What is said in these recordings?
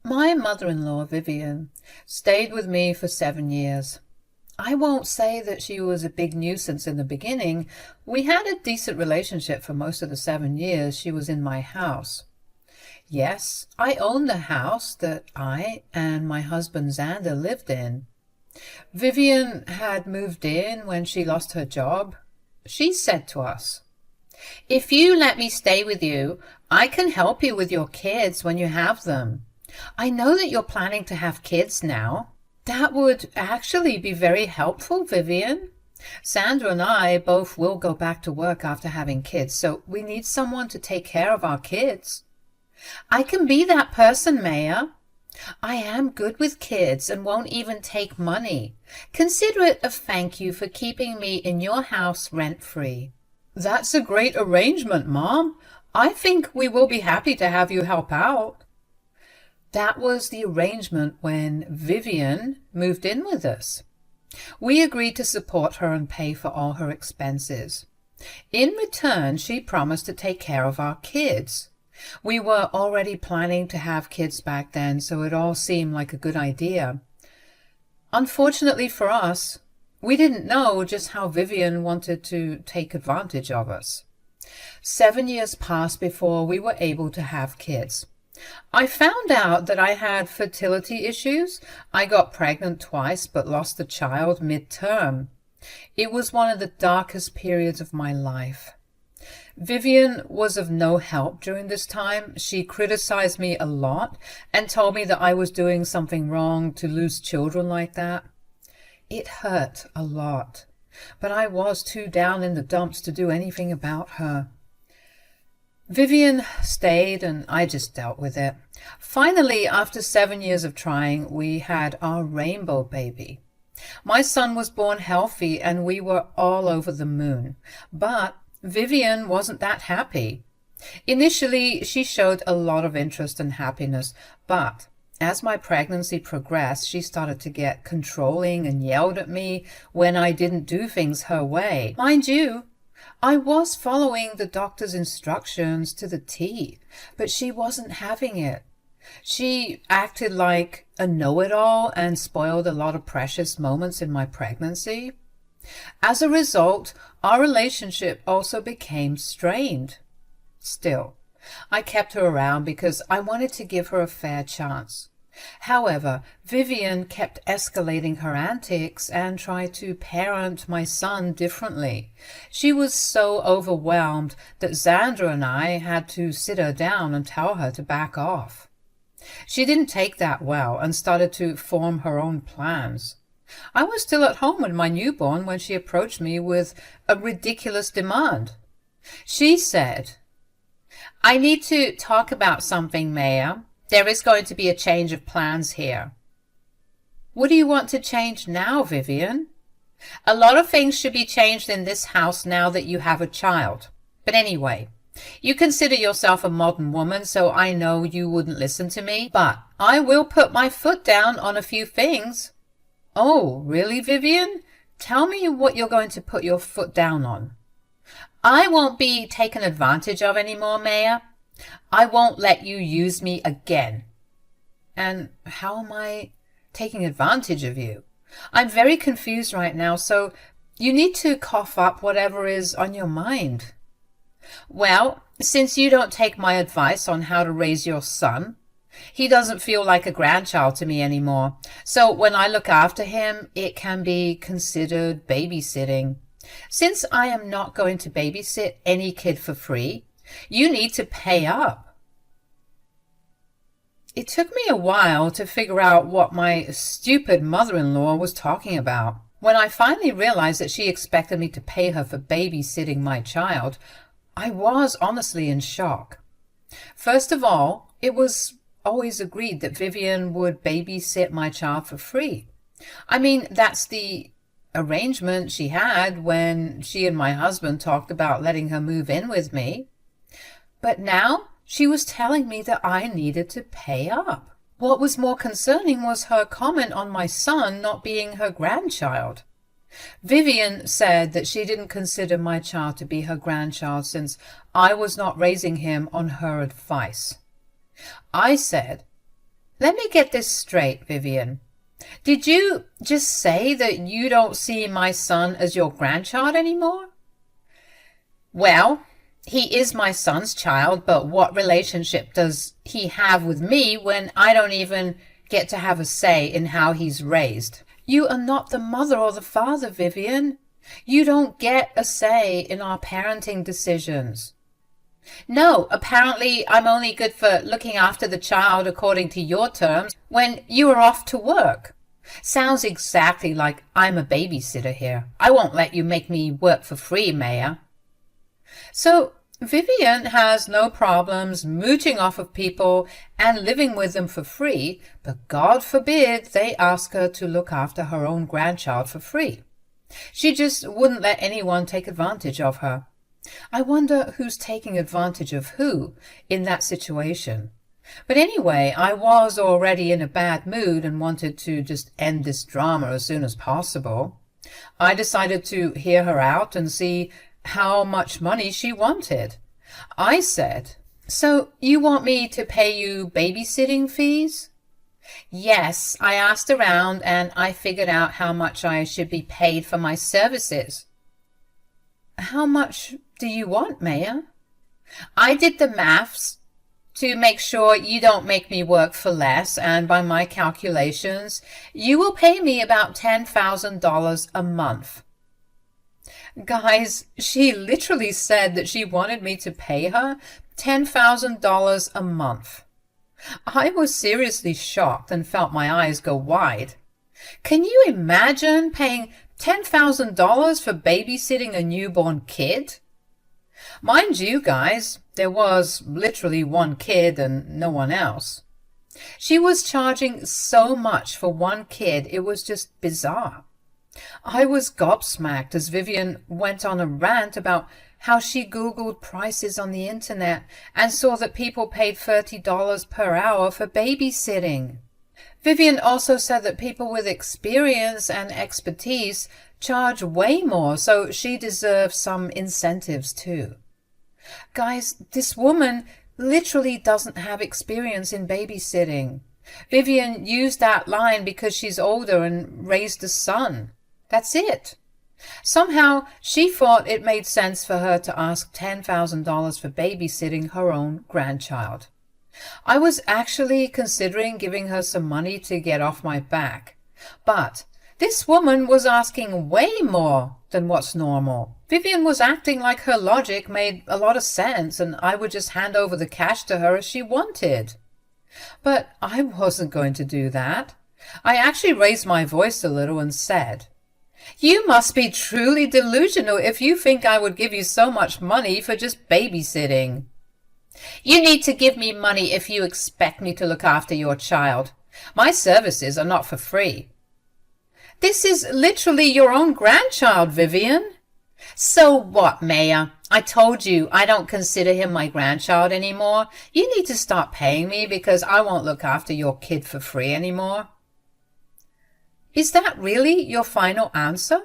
My mother-in-law, Vivian, stayed with me for 7 years. I won't say that she was a big nuisance in the beginning. We had a decent relationship for most of the 7 years she was in my house. Yes, I owned the house that I and my husband Xander lived in. Vivian had moved in when she lost her job. She said to us, "If you let me stay with you, I can help you with your kids when you have them. I know that you're planning to have kids now. That would actually be very helpful, Vivian. Sandra and I both will go back to work after having kids, so we need someone to take care of our kids." "I can be that person, Maya. I am good with kids and won't even take money. Consider it a thank you for keeping me in your house rent-free." "That's a great arrangement, Mom. I think we will be happy to have you help out." That was the arrangement when Vivian moved in with us. We agreed to support her and pay for all her expenses. In return, she promised to take care of our kids. We were already planning to have kids back then, so it all seemed like a good idea. Unfortunately for us, we didn't know just how Vivian wanted to take advantage of us. 7 years passed before we were able to have kids. I found out that I had fertility issues. I got pregnant twice but lost the child mid-term. It was one of the darkest periods of my life. Vivian was of no help during this time. She criticized me a lot and told me that I was doing something wrong to lose children like that. It hurt a lot, but I was too down in the dumps to do anything about her. Vivian stayed and I just dealt with it. Finally, after 7 years of trying, we had our rainbow baby. My son was born healthy and we were all over the moon. But Vivian wasn't that happy. Initially, she showed a lot of interest and happiness, but as my pregnancy progressed, she started to get controlling and yelled at me when I didn't do things her way. Mind you, I was following the doctor's instructions to the T, but she wasn't having it. She acted like a know-it-all and spoiled a lot of precious moments in my pregnancy. As a result, our relationship also became strained. Still, I kept her around because I wanted to give her a fair chance. However, Vivian kept escalating her antics and tried to parent my son differently. She was so overwhelmed that Xandra and I had to sit her down and tell her to back off. She didn't take that well and started to form her own plans. I was still at home with my newborn when she approached me with a ridiculous demand. She said, "I need to talk about something, Maya. There is going to be a change of plans here." "What do you want to change now, Vivian?" "A lot of things should be changed in this house now that you have a child. But anyway, you consider yourself a modern woman, so I know you wouldn't listen to me, but I will put my foot down on a few things." "Oh, really, Vivian? Tell me what you're going to put your foot down on." "I won't be taken advantage of anymore, Maya. I won't let you use me again." "And how am I taking advantage of you? I'm very confused right now, so you need to cough up whatever is on your mind." "Well, since you don't take my advice on how to raise your son, he doesn't feel like a grandchild to me anymore. So when I look after him, it can be considered babysitting. Since I am not going to babysit any kid for free, you need to pay up." It took me a while to figure out what my stupid mother-in-law was talking about. When I finally realized that she expected me to pay her for babysitting my child, I was honestly in shock. First of all, it was always agreed that Vivian would babysit my child for free. I mean, that's the arrangement she had when she and my husband talked about letting her move in with me. But now she was telling me that I needed to pay up. What was more concerning was her comment on my son not being her grandchild. Vivian said that she didn't consider my child to be her grandchild since I was not raising him on her advice. I said Let me get this straight, Vivian. Did you just say that you don't see my son as your grandchild anymore? Well, he is my son's child, but what relationship does he have with me when I don't even get to have a say in how he's raised? You are not the mother or the father, Vivian. You don't get a say in our parenting decisions. No, apparently I'm only good for looking after the child according to your terms when you are off to work. Sounds exactly like I'm a babysitter here. I won't let you make me work for free, Maya. So Vivian has no problems mooching off of people and living with them for free, but God forbid they ask her to look after her own grandchild for free. She just wouldn't let anyone take advantage of her. I wonder who's taking advantage of who in that situation. But anyway, I was already in a bad mood and wanted to just end this drama as soon as possible. I decided to hear her out and see how much money she wanted. I said, "So you want me to pay you babysitting fees?" "Yes, I asked around and I figured out how much I should be paid for my services." "How much do you want, Maya?" "I did the maths to make sure you don't make me work for less, and by my calculations, you will pay me about $10,000 a month." Guys, she literally said that she wanted me to pay her $10,000 a month. I was seriously shocked and felt my eyes go wide. Can you imagine paying $10,000 for babysitting a newborn kid? Mind you, guys, there was literally one kid and no one else. She was charging so much for one kid, it was just bizarre. I was gobsmacked as Vivian went on a rant about how she Googled prices on the internet and saw that people paid $30 per hour for babysitting. Vivian also said that people with experience and expertise charge way more, so she deserves some incentives too. Guys, this woman literally doesn't have experience in babysitting. Vivian used that line because she's older and raised a son. That's it. Somehow she thought it made sense for her to ask $10,000 for babysitting her own grandchild. I was actually considering giving her some money to get off my back, but this woman was asking way more than what's normal. Vivian was acting like her logic made a lot of sense and I would just hand over the cash to her as she wanted. But I wasn't going to do that. I actually raised my voice a little and said, "You must be truly delusional if you think I would give you so much money for just babysitting. You need to give me money if you expect me to look after your child. My services are not for free." "This is literally your own grandchild, Vivian." "So what, Maya? I told you I don't consider him my grandchild anymore. You need to start paying me because I won't look after your kid for free anymore." Is that really your final answer?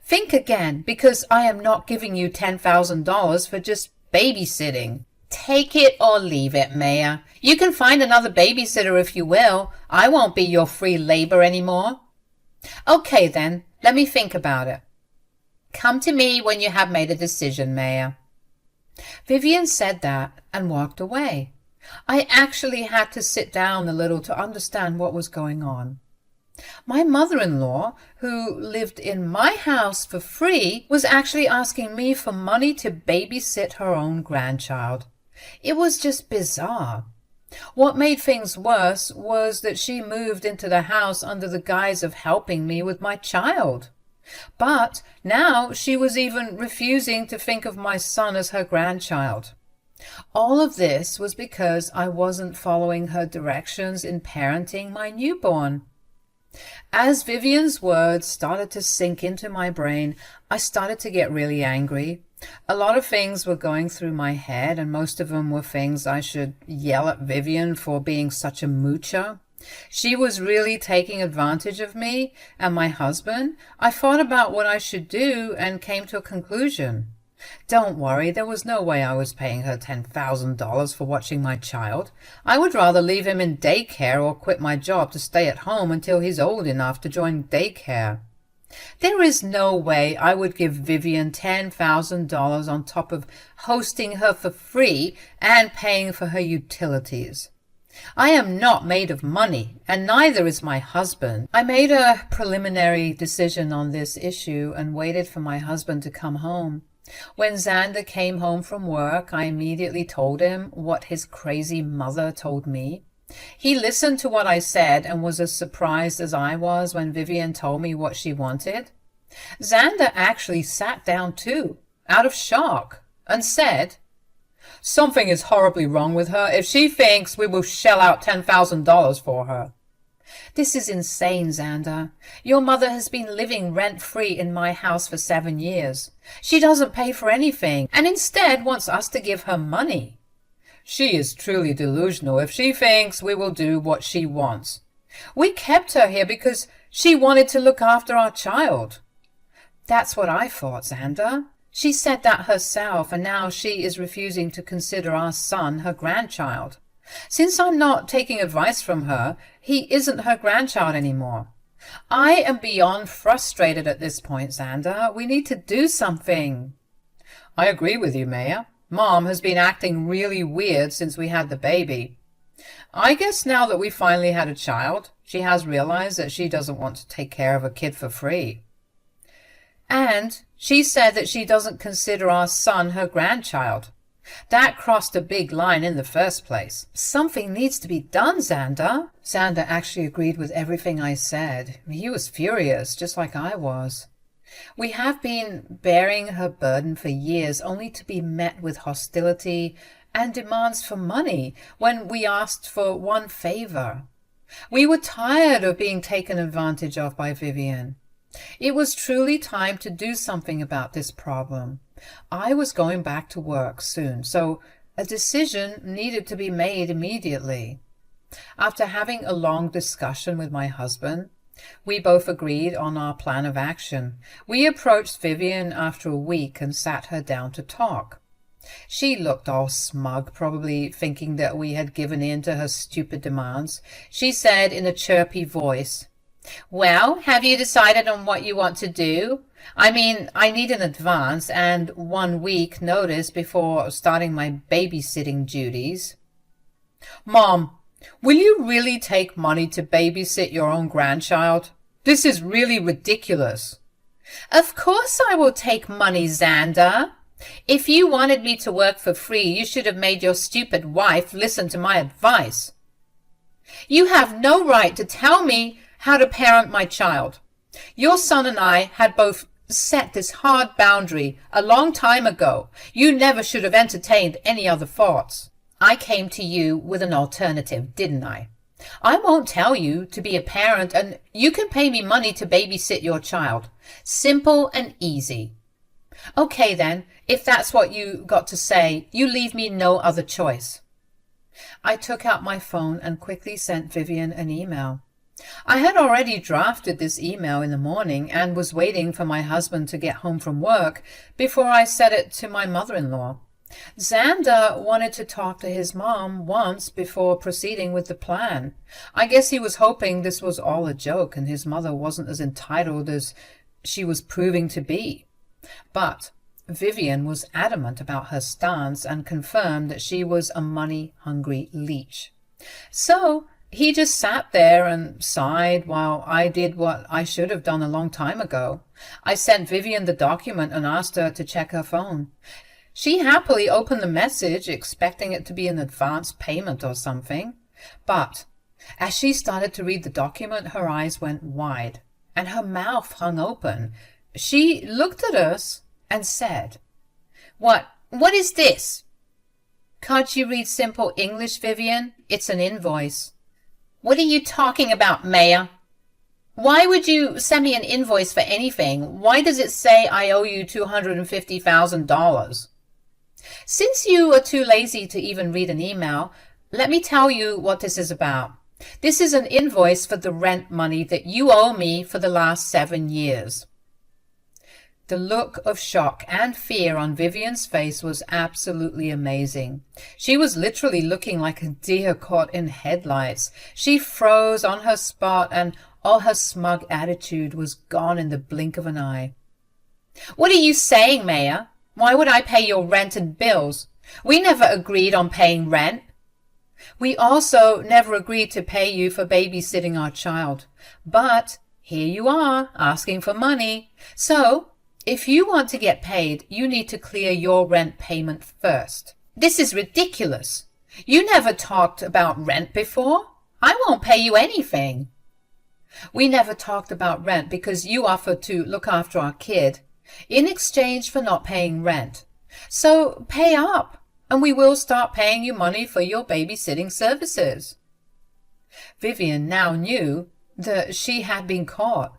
Think again, because I am not giving you $10,000 for just babysitting. Take it or leave it, Maya. You can find another babysitter if you will. I won't be your free labor anymore. Okay then, let me think about it. Come to me when you have made a decision, Maya. Vivian said that and walked away. I actually had to sit down a little to understand what was going on. My mother-in-law, who lived in my house for free, was actually asking me for money to babysit her own grandchild. It was just bizarre. What made things worse was that she moved into the house under the guise of helping me with my child. But now she was even refusing to think of my son as her grandchild. All of this was because I wasn't following her directions in parenting my newborn. As Vivian's words started to sink into my brain, I started to get really angry. A lot of things were going through my head, and most of them were things I should yell at Vivian for being such a moocher. She was really taking advantage of me and my husband. I thought about what I should do and came to a conclusion. Don't worry, there was no way I was paying her $10,000 for watching my child. I would rather leave him in daycare or quit my job to stay at home until he's old enough to join daycare. There is no way I would give Vivian $10,000 on top of hosting her for free and paying for her utilities. I am not made of money, and neither is my husband. I made a preliminary decision on this issue and waited for my husband to come home. When Xander came home from work, I immediately told him what his crazy mother told me. He listened to what I said and was as surprised as I was when Vivian told me what she wanted. Xander actually sat down too, out of shock, and said, "Something is horribly wrong with her if she thinks we will shell out $10,000 for her." "This is insane, Xander. Your mother has been living rent-free in my house for 7 years. She doesn't pay for anything and instead wants us to give her money." "She is truly delusional if she thinks we will do what she wants. We kept her here because she wanted to look after our child." "That's what I thought, Xander. She said that herself, and now she is refusing to consider our son her grandchild. Since I'm not taking advice from her, he isn't her grandchild anymore. I am beyond frustrated at this point, Xander. We need to do something." "I agree with you, Maya. Mom has been acting really weird since we had the baby. I guess now that we finally had a child, she has realized that she doesn't want to take care of a kid for free. And she said that she doesn't consider our son her grandchild. That crossed a big line in the first place. Something needs to be done, Xander." Xander actually agreed with everything I said. He was furious, just like I was. "We have been bearing her burden for years, only to be met with hostility and demands for money when we asked for one favor. We were tired of being taken advantage of by Vivian. It was truly time to do something about this problem. I was going back to work soon, so a decision needed to be made immediately. After having a long discussion with my husband, we both agreed on our plan of action. We approached Vivian after a week and sat her down to talk. She looked all smug, probably thinking that we had given in to her stupid demands. She said in a chirpy voice, "Well, have you decided on what you want to do? I mean, I need an advance and 1 week notice before starting my babysitting duties." "Mom, will you really take money to babysit your own grandchild? This is really ridiculous." "Of course I will take money, Xander. If you wanted me to work for free, you should have made your stupid wife listen to my advice. You have no right to tell me how to parent my child. Your son and I had both set this hard boundary a long time ago. You never should have entertained any other thoughts. I came to you with an alternative, didn't I? I won't tell you to be a parent, and you can pay me money to babysit your child. Simple and easy. Okay then, if that's what you got to say, you leave me no other choice." I took out my phone and quickly sent Vivian an email. I had already drafted this email in the morning and was waiting for my husband to get home from work before I sent it to my mother-in-law. Xander wanted to talk to his mom once before proceeding with the plan. I guess he was hoping this was all a joke and his mother wasn't as entitled as she was proving to be. But Vivian was adamant about her stance and confirmed that she was a money-hungry leech. So he just sat there and sighed while I did what I should have done a long time ago. I sent Vivian the document and asked her to check her phone. She happily opened the message, expecting it to be an advance payment or something. But as she started to read the document, her eyes went wide and her mouth hung open. She looked at us and said, What is this?" "Can't you read simple English, Vivian? It's an invoice." "What are you talking about, Maya? Why would you send me an invoice for anything? Why does it say I owe you $250,000? "Since you are too lazy to even read an email, let me tell you what this is about. This is an invoice for the rent money that you owe me for the last 7 years. The look of shock and fear on Vivian's face was absolutely amazing. She was literally looking like a deer caught in headlights. She froze on her spot, and all her smug attitude was gone in the blink of an eye. "What are you saying, Mayor? Why would I pay your rent and bills? We never agreed on paying rent." "We also never agreed to pay you for babysitting our child. But here you are, asking for money. So, if you want to get paid, you need to clear your rent payment first." "This is ridiculous. You never talked about rent before. I won't pay you anything." "We never talked about rent because you offered to look after our kid in exchange for not paying rent. So pay up, and we will start paying you money for your babysitting services." Vivian now knew that she had been caught.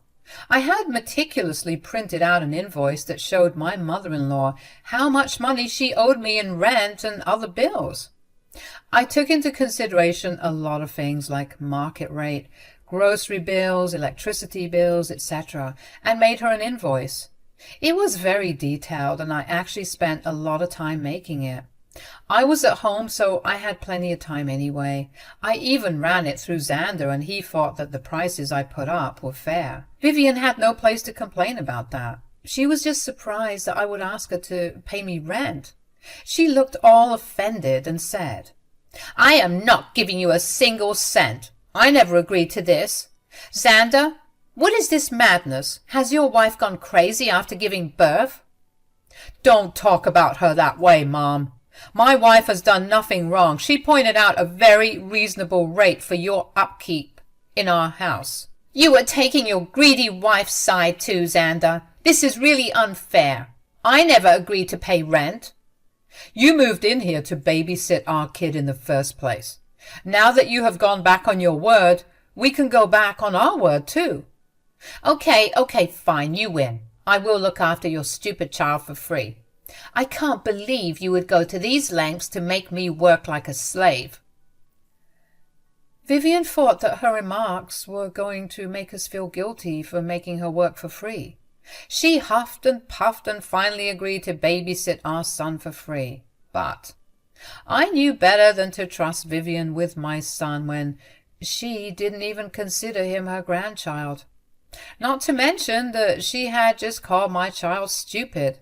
I had meticulously printed out an invoice that showed my mother-in-law how much money she owed me in rent and other bills. I took into consideration a lot of things like market rate, grocery bills, electricity bills, etc., and made her an invoice. It was very detailed, and I actually spent a lot of time making it. I was at home, so I had plenty of time anyway. I even ran it through Xander, and he thought that the prices I put up were fair. Vivian had no place to complain about that. She was just surprised that I would ask her to pay me rent. She looked all offended and said, "I am not giving you a single cent. I never agreed to this. Xander, what is this madness? Has your wife gone crazy after giving birth?" "Don't talk about her that way, Mom. My wife has done nothing wrong. She pointed out a very reasonable rate for your upkeep in our house." "You are taking your greedy wife's side too, Xander. This is really unfair. I never agreed to pay rent." "You moved in here to babysit our kid in the first place. Now that you have gone back on your word, we can go back on our word too." Okay, fine, you win. I will look after your stupid child for free. I can't believe you would go to these lengths to make me work like a slave." Vivian thought that her remarks were going to make us feel guilty for making her work for free. She huffed and puffed and finally agreed to babysit our son for free. But I knew better than to trust Vivian with my son when she didn't even consider him her grandchild. Not to mention that she had just called my child stupid.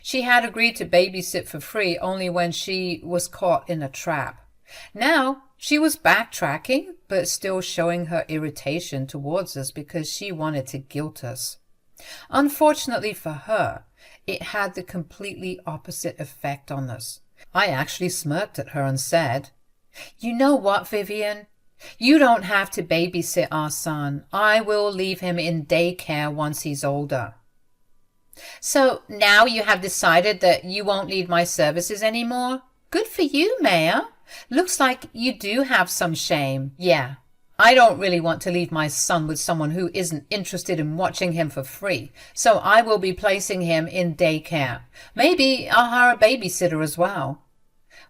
She had agreed to babysit for free only when she was caught in a trap. Now she was backtracking, but still showing her irritation towards us because she wanted to guilt us. Unfortunately for her, it had the completely opposite effect on us. I actually smirked at her and said, "You know what, Vivian? You don't have to babysit our son. I will leave him in daycare once he's older." "So now you have decided that you won't need my services anymore? Good for you, Mayor. Looks like you do have some shame. Yeah, I don't really want to leave my son with someone who isn't interested in watching him for free, so I will be placing him in daycare. Maybe I'll hire a babysitter as well."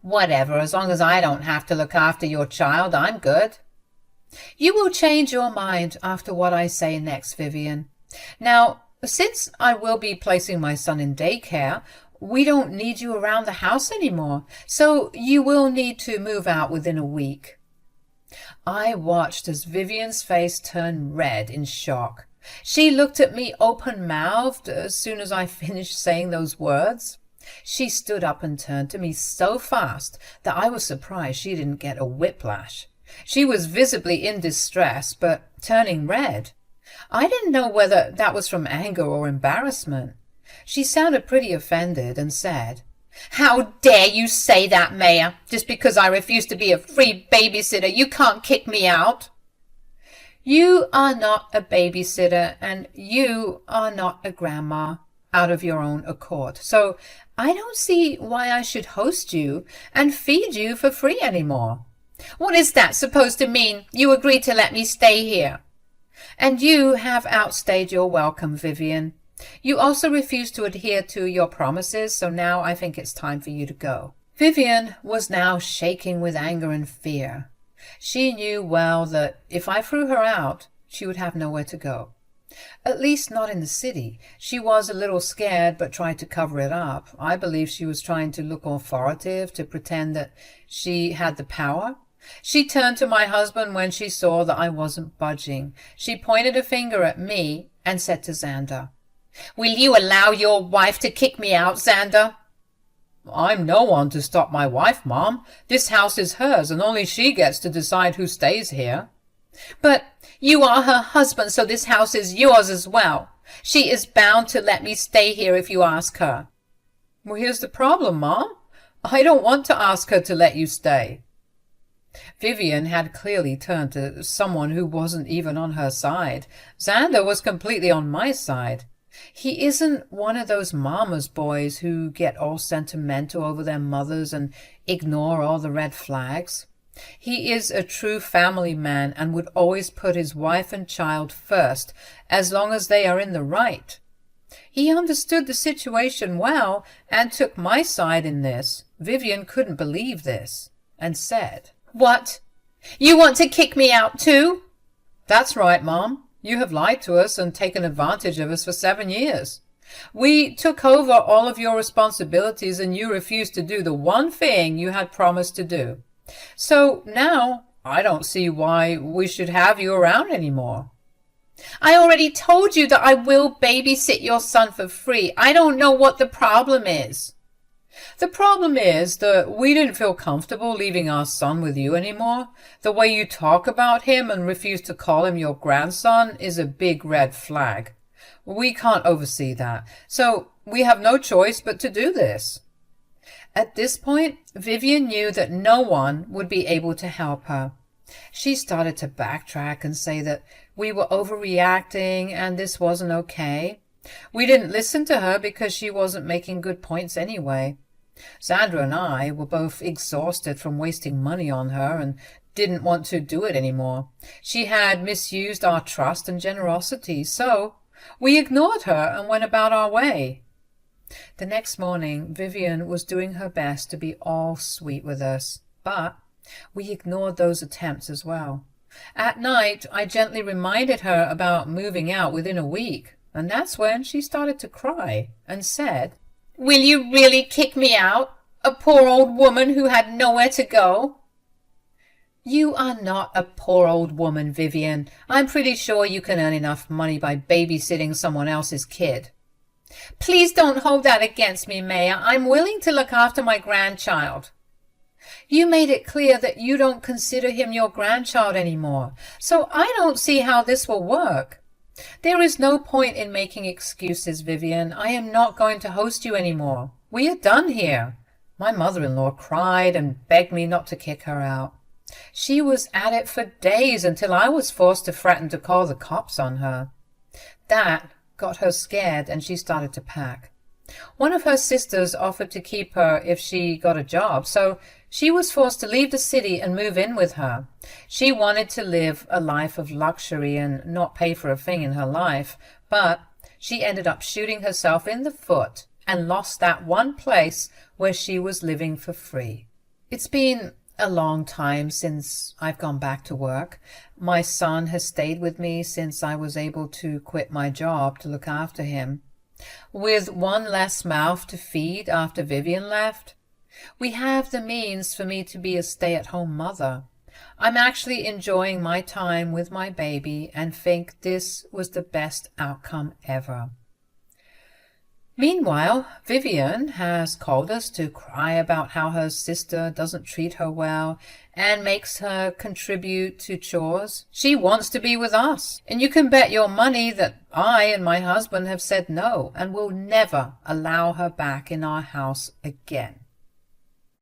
"Whatever, as long as I don't have to look after your child, I'm good." "You will change your mind after what I say next, Vivian. Now, since I will be placing my son in daycare, we don't need you around the house anymore, so you will need to move out within a week." I watched as Vivian's face turned red in shock. She looked at me open-mouthed as soon as I finished saying those words. She stood up and turned to me so fast that I was surprised she didn't get a whiplash. She was visibly in distress, but turning red. I didn't know whether that was from anger or embarrassment. She sounded pretty offended and said, "How dare you say that, Mayor? Just because I refuse to be a free babysitter, you can't kick me out." "You are not a babysitter, and you are not a grandma out of your own accord. So I don't see why I should host you and feed you for free anymore." "What is that supposed to mean? You agreed to let me stay here." "And you have outstayed your welcome, Vivian. You also refused to adhere to your promises, so now I think it's time for you to go." Vivian was now shaking with anger and fear. She knew well that if I threw her out, she would have nowhere to go. At least not in the city. She was a little scared, but tried to cover it up. I believe she was trying to look authoritative, to pretend that she had the power. She turned to my husband when she saw that I wasn't budging. She pointed a finger at me and said to Xander, "Will you allow your wife to kick me out, Xander?" "I'm no one to stop my wife, Mom. This house is hers, and only she gets to decide who stays here." "But you are her husband, so this house is yours as well. She is bound to let me stay here if you ask her." "Well, here's the problem, Mom. I don't want to ask her to let you stay." Vivian had clearly turned to someone who wasn't even on her side. Xander was completely on my side. He isn't one of those mama's boys who get all sentimental over their mothers and ignore all the red flags. He is a true family man and would always put his wife and child first, as long as they are in the right. He understood the situation well and took my side in this. Vivian couldn't believe this and said, "What? You want to kick me out too?" "That's right, Mom. You have lied to us and taken advantage of us for 7 years. We took over all of your responsibilities and you refused to do the one thing you had promised to do. So now I don't see why we should have you around anymore." "I already told you that I will babysit your son for free. I don't know what the problem is." "The problem is that we didn't feel comfortable leaving our son with you anymore. The way you talk about him and refuse to call him your grandson is a big red flag. We can't oversee that, so we have no choice but to do this." At this point, Vivian knew that no one would be able to help her. She started to backtrack and say that we were overreacting and this wasn't okay. We didn't listen to her because she wasn't making good points anyway. Sandra and I were both exhausted from wasting money on her and didn't want to do it anymore. She had misused our trust and generosity, so we ignored her and went about our way. The next morning, Vivian was doing her best to be all sweet with us, but we ignored those attempts as well. At night, I gently reminded her about moving out within a week, and that's when she started to cry and said, "Will you really kick me out? A poor old woman who had nowhere to go?" "You are not a poor old woman, Vivian. I'm pretty sure you can earn enough money by babysitting someone else's kid." "Please don't hold that against me, Maya. I'm willing to look after my grandchild." "You made it clear that you don't consider him your grandchild anymore, so I don't see how this will work. There is no point in making excuses, Vivian. I am not going to host you anymore. We are done here." My mother-in-law cried and begged me not to kick her out. She was at it for days until I was forced to threaten to call the cops on her. That got her scared and she started to pack. One of her sisters offered to keep her if she got a job, so she was forced to leave the city and move in with her. She wanted to live a life of luxury and not pay for a thing in her life, but she ended up shooting herself in the foot and lost that one place where she was living for free. It's been a long time since I've gone back to work. My son has stayed with me since I was able to quit my job to look after him. With one less mouth to feed after Vivian left, we have the means for me to be a stay-at-home mother. I'm actually enjoying my time with my baby and think this was the best outcome ever. Meanwhile, Vivian has called us to cry about how her sister doesn't treat her well and makes her contribute to chores. She wants to be with us, and you can bet your money that I and my husband have said no and will never allow her back in our house again.